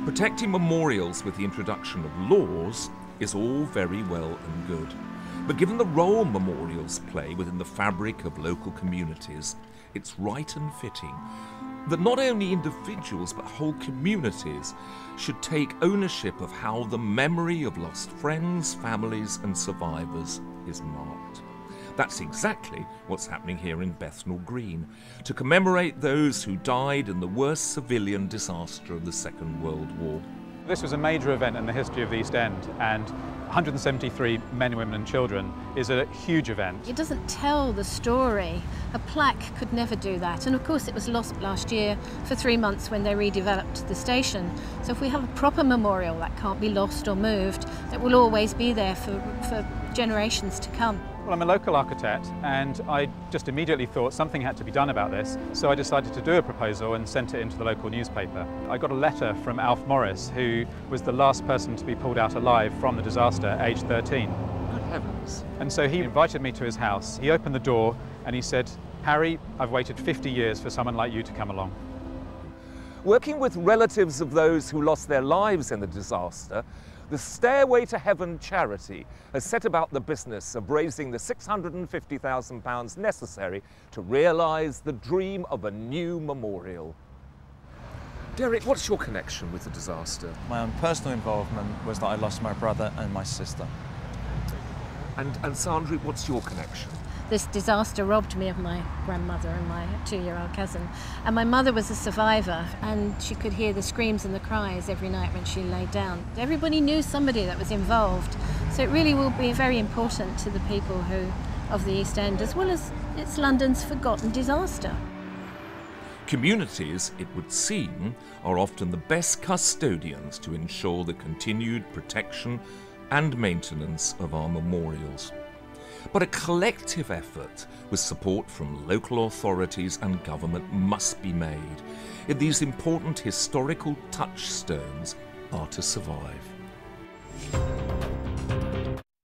Protecting memorials with the introduction of laws is all very well and good. But given the role memorials play within the fabric of local communities, it's right and fitting that not only individuals but whole communities should take ownership of how the memory of lost friends, families and survivors is marked. That's exactly what's happening here in Bethnal Green, to commemorate those who died in the worst civilian disaster of the Second World War. This was a major event in the history of the East End, and 173 men, women and children is a huge event. It doesn't tell the story. A plaque could never do that, and of course it was lost last year for 3 months when they redeveloped the station. So if we have a proper memorial that can't be lost or moved, that will always be there for generations to come. Well, I'm a local architect and I just immediately thought something had to be done about this, so I decided to do a proposal and sent it into the local newspaper. I got a letter from Alf Morris, who was the last person to be pulled out alive from the disaster, aged 13. Good heavens. And so he invited me to his house. He opened the door and he said, "Harry, I've waited 50 years for someone like you to come along." Working with relatives of those who lost their lives in the disaster, the Stairway to Heaven charity has set about the business of raising the £650,000 necessary to realise the dream of a new memorial. Derek, what's your connection with the disaster? My own personal involvement was that I lost my brother and my sister. And Sandri, what's your connection? This disaster robbed me of my grandmother and my 2-year-old cousin. And my mother was a survivor, and she could hear the screams and the cries every night when she lay down. Everybody knew somebody that was involved, so it really will be very important to the people of the East End, as well as it's London's forgotten disaster. Communities, it would seem, are often the best custodians to ensure the continued protection and maintenance of our memorials. But a collective effort with support from local authorities and government must be made if these important historical touchstones are to survive.